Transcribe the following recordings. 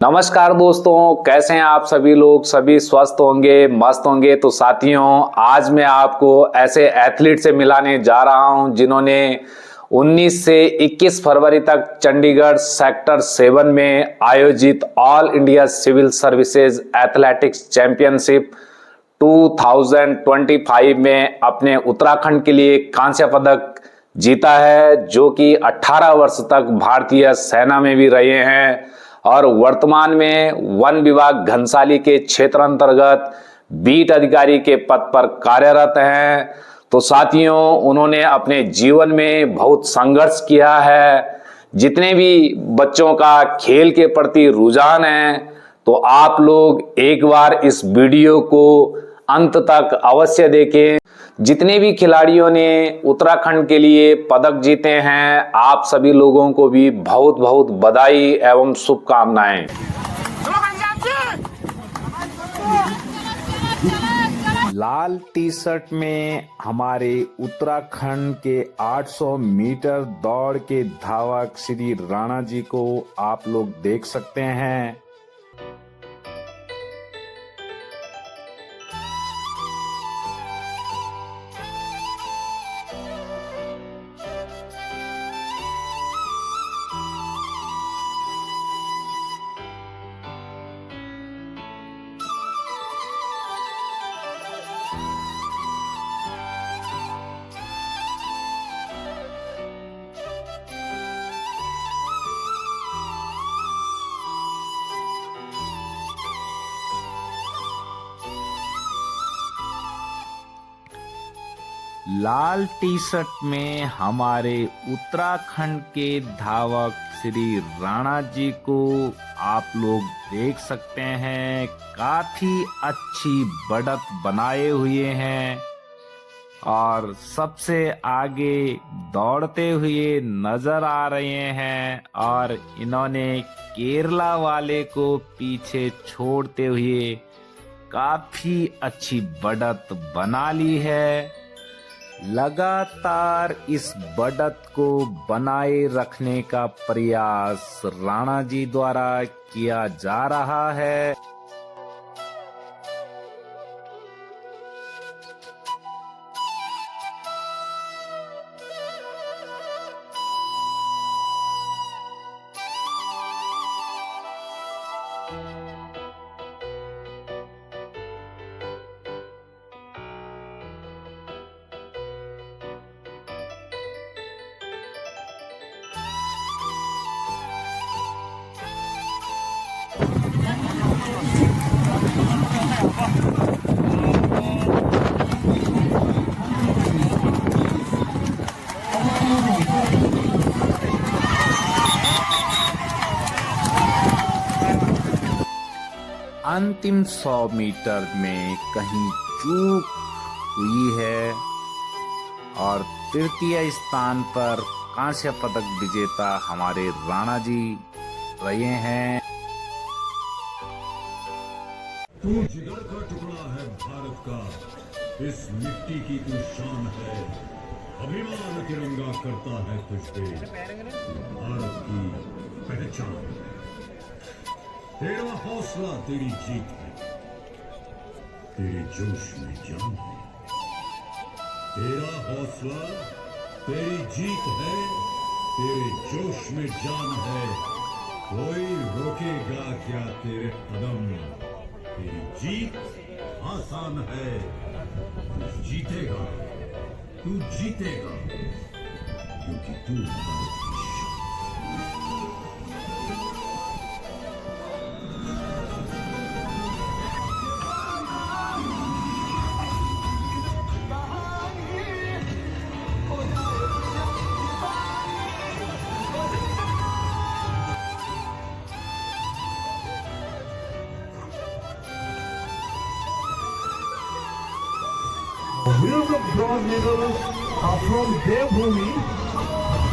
नमस्कार दोस्तों, कैसे हैं आप सभी लोग। सभी स्वस्थ होंगे, मस्त होंगे। तो साथियों, आज मैं आपको ऐसे एथलीट से मिलाने जा रहा हूं जिन्होंने 19 से 21 फरवरी तक चंडीगढ़ सेक्टर 7 में आयोजित All India civil Services Athletics Championship 2025 में अपने उत्तराखंड के लिए कांस्य पदक जीता है, जो कि 18 वर्ष तक भारतीय सेना में भी रहे हैं और वर्तमान में वन विभाग घनसाली के क्षेत्र अंतर्गत बीट अधिकारी के पद पर कार्यरत हैं। तो साथियों, उन्होंने अपने जीवन में बहुत संघर्ष किया है। जितने भी बच्चों का खेल के प्रति रुझान है, तो आप लोग एक बार इस वीडियो को अंत तक अवश्य देखें। जितने भी खिलाड़ियों ने उत्तराखंड के लिए पदक जीते हैं, आप सभी लोगों को भी बहुत बहुत बधाई एवं शुभकामनाएं। लाल टी शर्ट में हमारे उत्तराखंड के 800 मीटर दौड़ के धावक श्री राणा जी को आप लोग देख सकते हैं। लाल टी शर्ट में हमारे उत्तराखंड के धावक श्री राणा जी को आप लोग देख सकते हैं। काफी अच्छी बढ़त बनाए हुए हैं और सबसे आगे दौड़ते हुए नजर आ रहे हैं और इन्होंने केरला वाले को पीछे छोड़ते हुए काफी अच्छी बढ़त बना ली है। लगातार इस बढ़त को बनाए रखने का प्रयास राणा जी द्वारा किया जा रहा है। अंतिम 100 मीटर में कहीं चूक हुई है और तृतीय स्थान पर कांस्य पदक विजेता हमारे राणा जी रहे हैं। तू जिगर का टुकड़ा है भारत का, इस मिट्टी की तू शान है। अभिमान तिरंगा करता है तुझ पे, भारत की पहचान। तेरा हौसला तेरी जीत है, तेरे जोश में जान है। तेरा हौसला तेरी जीत है, तेरे जोश में जान है। कोई रोकेगा क्या तेरे कदम? तेरी जीत आसान है। तू जीतेगा, तू जीतेगा, क्योंकि तू भारत की The winners of bronze medals are from Devbhoomi,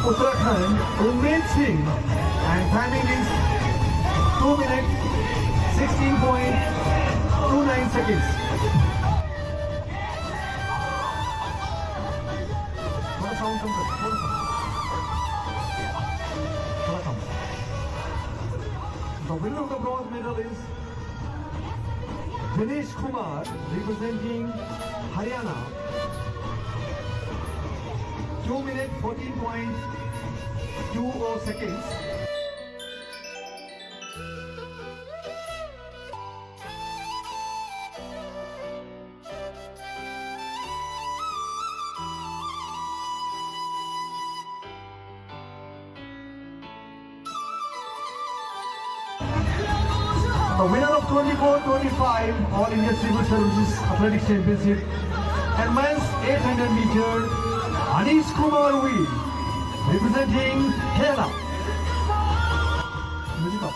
Uttarakhand, Umred Singh, and timing is 2 minutes 16.29 seconds. थोड़ा साउंड कम कर, थोड़ा कम। The winner of the bronze bronze medalist Dinesh Kumar representing Haryana. 2 minutes 14.20 seconds. The winner of 24-25 All India Civil Services Athletics Championship and men's 800 meter, Anish Kumar V, representing Kerala. Music up.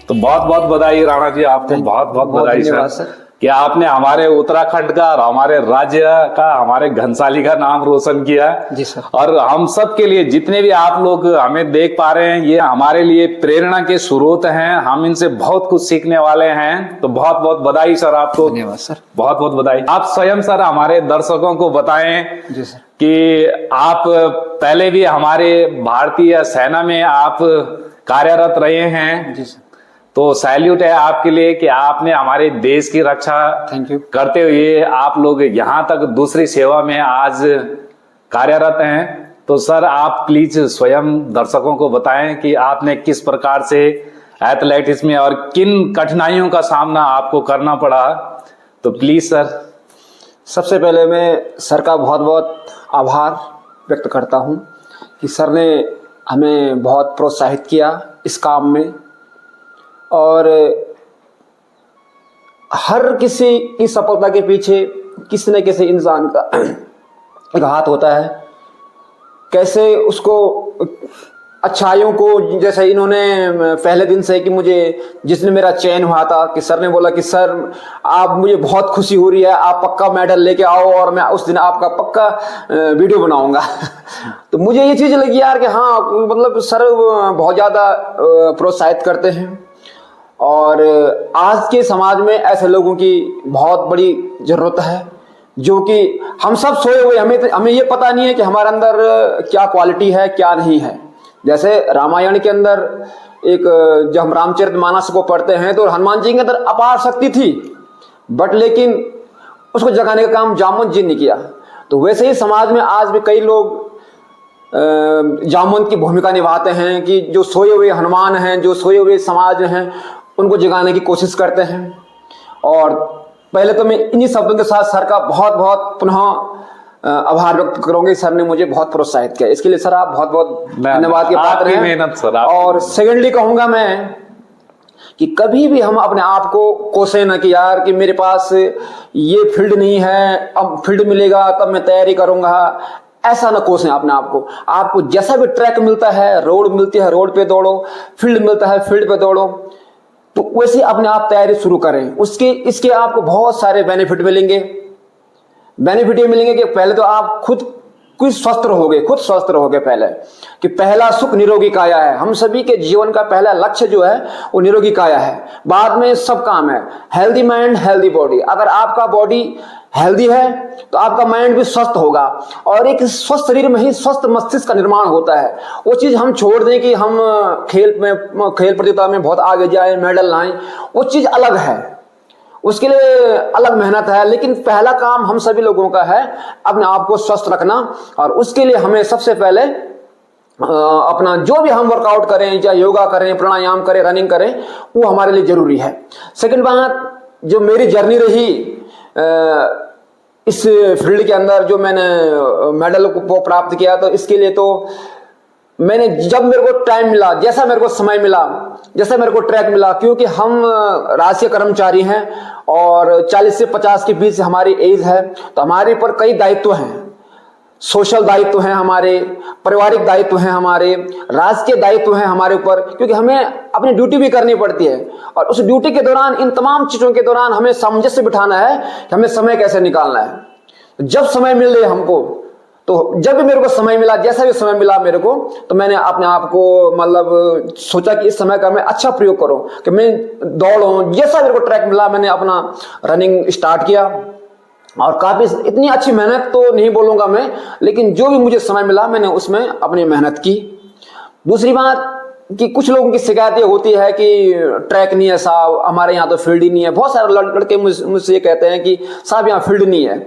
तो बहुत बहुत बधाई राणा जी, आपको बहुत बहुत बधाई धन्यवाद sir कि आपने हमारे उत्तराखंड का और हमारे राज्य का, हमारे घनसाली का नाम रोशन किया। जी सर। और हम सब के लिए, जितने भी आप लोग हमें देख पा रहे हैं, ये हमारे लिए प्रेरणा के स्रोत हैं, हम इनसे बहुत कुछ सीखने वाले हैं। तो बहुत बहुत बधाई सर आपको। धन्यवाद सर। बहुत बहुत बधाई। आप स्वयं सर हमारे दर्शकों को बताएं जी सर कि आप पहले भी हमारे भारतीय सेना में आप कार्यरत रहे हैं। जी सर। तो सैल्यूट है आपके लिए कि आपने हमारे देश की रक्षा थैंक यू। करते हुए आप लोग यहाँ तक दूसरी सेवा में आज कार्यरत हैं। तो सर आप प्लीज स्वयं दर्शकों को बताएं कि आपने किस प्रकार से एथलेटिक्स में और किन कठिनाइयों का सामना आपको करना पड़ा। तो प्लीज सर। सबसे पहले मैं सर का बहुत बहुत आभार व्यक्त करता हूँ कि सर ने हमें बहुत प्रोत्साहित किया इस काम में, और हर किसी की सफलता के पीछे किसी न किसी इंसान का एक हाथ होता है। कैसे उसको अच्छाइयों को, जैसे इन्होंने पहले दिन से कि मुझे जिस दिन मेरा चयन हुआ था कि सर ने बोला कि सर आप, मुझे बहुत खुशी हो रही है, आप पक्का मेडल लेके आओ और मैं उस दिन आपका पक्का वीडियो बनाऊंगा। तो मुझे ये चीज़ लगी यार कि हाँ, मतलब सर बहुत ज़्यादा प्रोत्साहित करते हैं। और आज के समाज में ऐसे लोगों की बहुत बड़ी ज़रूरत है, जो कि हम सब सोए हुए, हमें ये पता नहीं है कि हमारे अंदर क्या क्वालिटी है क्या नहीं है। जैसे रामायण के अंदर एक, जब हम रामचरितमानस को पढ़ते हैं तो हनुमान जी के अंदर अपार शक्ति थी, बट लेकिन उसको जगाने का काम जामवंत जी ने किया। तो वैसे ही समाज में आज भी कई लोग जामवंत की भूमिका निभाते हैं कि जो सोए हुए हनुमान हैं, जो सोए हुए समाज हैं, उनको जगाने की कोशिश करते हैं। और पहले तो मैं इन्हीं शब्दों के साथ सर का बहुत बहुत पुनः आभार व्यक्त करूंगी। सर ने मुझे बहुत प्रोत्साहित किया, इसके लिए सर आप बहुत बहुत धन्यवाद के पात्र हैं। मेहनत सर। और सेकेंडली कहूंगा मैं कि कभी भी हम अपने आप को कोसे न कि यार कि मेरे पास ये फील्ड नहीं है, अब फील्ड मिलेगा तब मैं तैयारी करूंगा, ऐसा न कोसें अपने आप को। आपको जैसा भी ट्रैक मिलता है, रोड मिलती है रोड पे दौड़ो, फील्ड मिलता है फील्ड पे दौड़ो, तो वैसे अपने आप तैयारी शुरू करें। इसके आपको बहुत सारे बेनिफिट मिलेंगे। बेनिफिट ये मिलेंगे कि पहले तो आप खुद स्वस्थ रहोगे पहले, कि पहला सुख निरोगी काया है। हम सभी के जीवन का पहला लक्ष्य जो है वो निरोगी काया है, बाद में सब काम है। Healthy mind healthy body. अगर आपका बॉडी हेल्दी है तो आपका माइंड भी स्वस्थ होगा, और एक स्वस्थ शरीर में ही स्वस्थ मस्तिष्क का निर्माण होता है। वो चीज हम छोड़ दें कि हम खेल प्रतियोगिता में बहुत आगे जाए, मेडल लाएं, वो चीज अलग है, उसके लिए अलग मेहनत है। लेकिन पहला काम हम सभी लोगों का है अपने आप को स्वस्थ रखना, और उसके लिए हमें सबसे पहले अपना जो भी हम वर्कआउट करें, चाहे योगा करें, प्राणायाम करें, रनिंग करें, वो हमारे लिए जरूरी है। सेकंड बात, जो मेरी जर्नी रही इस फील्ड के अंदर, जो मैंने मेडल को प्राप्त किया, तो इसके लिए तो मैंने जब मेरे को टाइम मिला, जैसा मेरे को समय मिला, जैसा मेरे को ट्रैक मिला, क्योंकि हम राजस्व कर्मचारी हैं और 40 से 50 के बीच हमारी एज है, तो हमारे पर कई दायित्व हैं। सोशल दायित्व हैं हमारे, पारिवारिक दायित्व हैं हमारे, राजकीय दायित्व हैं हमारे ऊपर, क्योंकि हमें अपनी ड्यूटी भी करनी पड़ती है। और उस ड्यूटी के दौरान, इन तमाम चीजों के दौरान हमें सामंजस्य बिठाना है कि हमें समय कैसे निकालना है। जब समय मिल रही हमको, तो जब भी मेरे को समय मिला, जैसा भी समय मिला मेरे को, तो मैंने अपने आप को मतलब सोचा कि इस समय का मैं अच्छा प्रयोग करूं, कि मैं दौड़ूं। जैसा मेरे को ट्रैक मिला, मैंने अपना रनिंग स्टार्ट किया और काफी, इतनी अच्छी मेहनत तो नहीं बोलूंगा मैं, लेकिन जो भी मुझे समय मिला मैंने उसमें अपनी मेहनत की। दूसरी बात कि कुछ लोगों की शिकायत ये होती है कि ट्रैक नहीं है साहब, हमारे यहाँ तो फील्ड ही नहीं है। बहुत सारे लड़के मुझसे ये कहते हैं कि साहब यहाँ फील्ड नहीं है।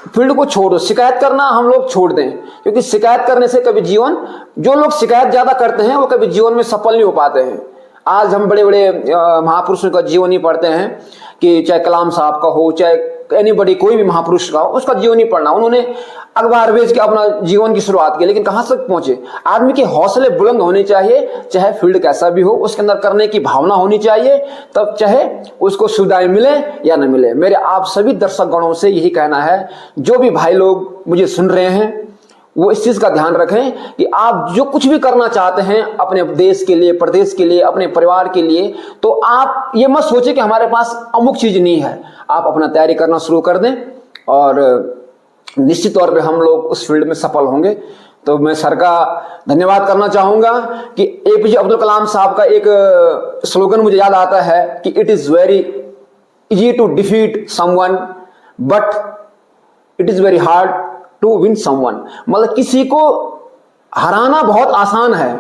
फील्ड को छोड़ो, शिकायत करना हम लोग छोड़ दें, क्योंकि शिकायत करने से कभी जीवन, जो लोग शिकायत ज्यादा करते हैं वो कभी जीवन में सफल नहीं हो पाते हैं। आज हम बड़े बड़े महापुरुषों का जीवन ही पढ़ते हैं, कि चाहे कलाम साहब का हो, चाहे एनीबॉडी, कोई भी महापुरुष का हो, उसका जीवन ही पढ़ना। उन्होंने अखबार बेच के अपना जीवन की शुरुआत की, लेकिन कहां तक पहुंचे। आदमी के हौसले बुलंद होने चाहिए, चाहे फील्ड कैसा भी हो, उसके अंदर करने की भावना होनी चाहिए, तब चाहे उसको सुविधाएं मिले या न मिले। मेरे आप सभी दर्शक गणों से यही कहना है, जो भी भाई लोग मुझे सुन रहे हैं वो इस चीज का ध्यान रखें कि आप जो कुछ भी करना चाहते हैं अपने देश के लिए, प्रदेश के लिए, अपने परिवार के लिए, तो आप ये मत सोचें कि हमारे पास अमुक चीज नहीं है। आप अपना तैयारी करना शुरू कर दें और निश्चित तौर पे हम लोग उस फील्ड में सफल होंगे। तो मैं सर का धन्यवाद करना चाहूंगा कि एपीजे अब्दुल कलाम साहब का एक स्लोगन मुझे याद आता है कि it is very easy to defeat someone but it is very hard to win someone. मतलब किसी को हराना बहुत आसान है,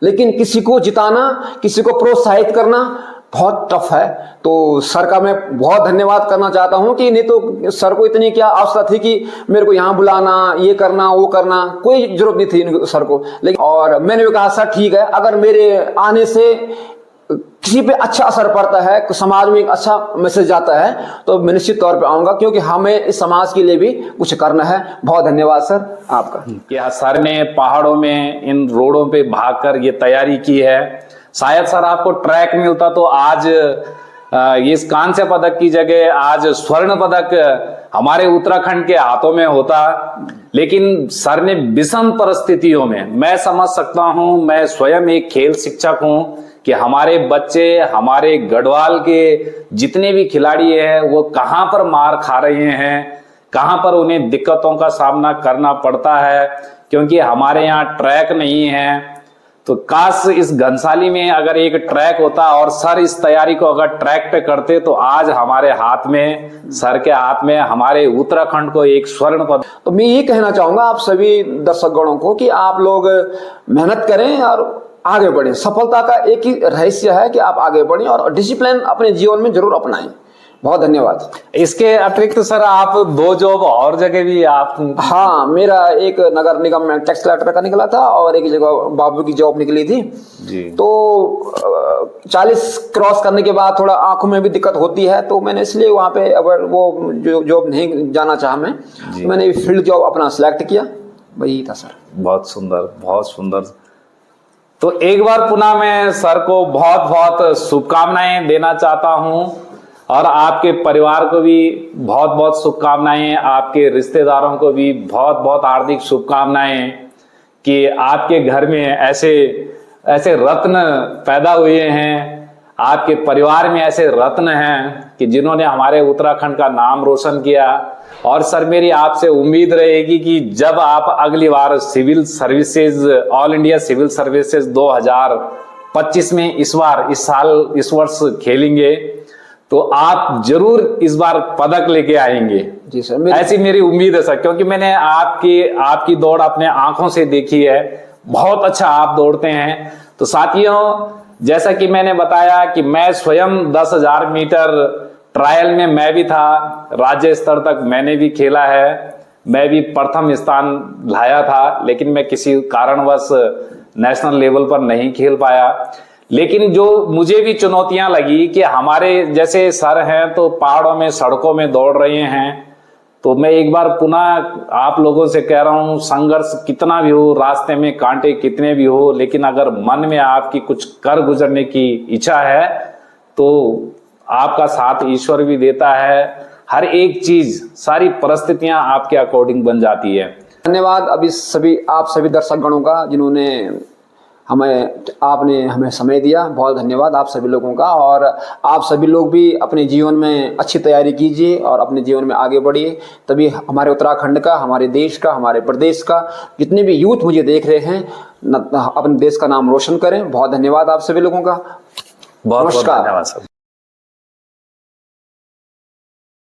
लेकिन किसी को जिताना, किसी को प्रोत्साहित करना बहुत टफ है। तो सर का मैं बहुत धन्यवाद करना चाहता हूं कि नहीं तो सर को इतनी क्या आवश्यकता थी कि मेरे को यहां बुलाना, ये करना, वो करना, कोई जरूरत नहीं थी सर को। लेकिन और मैंने भी कहा सर ठीक है, अगर मेरे आने से किसी पे अच्छा असर पड़ता है, समाज में एक अच्छा मैसेज जाता है, तो मैं निश्चित तौर पे आऊंगा, क्योंकि हमें इस समाज के लिए भी कुछ करना है। बहुत धन्यवाद सर आपका। क्या सर ने पहाड़ों में इन रोडों पे भागकर ये तैयारी की है। शायद सर आपको ट्रैक मिलता तो आज इस कांस्य पदक की जगह आज स्वर्ण पदक हमारे उत्तराखंड के हाथों में होता। लेकिन सर ने विषम परिस्थितियों में, मैं समझ सकता हूं, मैं स्वयं एक खेल शिक्षक हूं, कि हमारे बच्चे, हमारे गढ़वाल के जितने भी खिलाड़ी हैं वो कहां पर मार खा रहे हैं, कहां पर उन्हें दिक्कतों का सामना करना पड़ता है, क्योंकि हमारे यहाँ ट्रैक नहीं है। तो काश इस घनसाली में अगर एक ट्रैक होता और सर इस तैयारी को अगर ट्रैक पे करते, तो आज हमारे हाथ में, सर के हाथ में, हमारे उत्तराखंड को एक स्वर्ण पदक। तो मैं ये कहना चाहूंगा आप सभी दर्शक गणों को कि आप लोग मेहनत करें और आगे बढ़ें। सफलता का एक ही रहस्य है कि आप आगे बढ़ें और डिसिप्लिन अपने जीवन में जरूर अपनाएं। बहुत धन्यवाद। इसके अतिरिक्त सर आप 2 जॉब और जगह भी आप। हाँ, मेरा एक नगर निगम में टैक्स कलेक्टर का निकला था और एक जगह बाबू की जॉब निकली थी जी। तो 40 क्रॉस करने के बाद थोड़ा आंखों में भी दिक्कत होती है, तो मैंने इसलिए वहां पे अगर वो जो जॉब नहीं जाना चाहा मैंने फील्ड जॉब अपना सिलेक्ट किया। वही था सर। बहुत सुंदर, बहुत सुंदर। तो एक बार पुनः मैं सर को बहुत बहुत शुभकामनाएं देना चाहता हूं और आपके परिवार को भी बहुत बहुत शुभकामनाएं, आपके रिश्तेदारों को भी बहुत बहुत हार्दिक शुभकामनाएं कि आपके घर में ऐसे ऐसे रत्न पैदा हुए हैं, आपके परिवार में ऐसे रत्न हैं कि जिन्होंने हमारे उत्तराखंड का नाम रोशन किया। और सर मेरी आपसे उम्मीद रहेगी कि जब आप अगली बार civil services, all India civil services 2025 में इस वर्ष खेलेंगे, तो आप जरूर इस बार पदक लेके आएंगे। जी सर, ऐसी मेरी उम्मीद है सर, क्योंकि मैंने आपकी दौड़ अपने आंखों से देखी है। बहुत अच्छा आप दौड़ते हैं। तो साथियों, जैसा कि मैंने बताया कि मैं स्वयं 10,000 मीटर ट्रायल में मैं भी था, राज्य स्तर तक मैंने भी खेला है, मैं भी प्रथम स्थान लाया था, लेकिन मैं किसी कारणवश नेशनल लेवल पर नहीं खेल पाया। लेकिन जो मुझे भी चुनौतियां लगी कि हमारे जैसे सर हैं तो पहाड़ों में, सड़कों में दौड़ रहे हैं, तो मैं एक बार पुनः आप लोगों से कह रहा हूं, संघर्ष कितना भी हो, रास्ते में कांटे कितने भी हो, लेकिन अगर मन में आपकी कुछ कर गुजरने की इच्छा है तो आपका साथ ईश्वर भी देता है हर एक चीज, सारी परिस्थितियां आपके अकॉर्डिंग बन जाती है। धन्यवाद अभी आप सभी दर्शक गणों का जिन्होंने आपने हमें समय दिया। बहुत धन्यवाद आप सभी लोगों का। और आप सभी लोग भी अपने जीवन में अच्छी तैयारी कीजिए और अपने जीवन में आगे बढ़िए, तभी हमारे उत्तराखंड का, हमारे देश का, हमारे प्रदेश का जितने भी यूथ मुझे देख रहे हैं अपने देश का नाम रोशन करें। बहुत धन्यवाद आप सभी लोगों का। बहुत बहुत नमस्कार। धन्यवाद सर।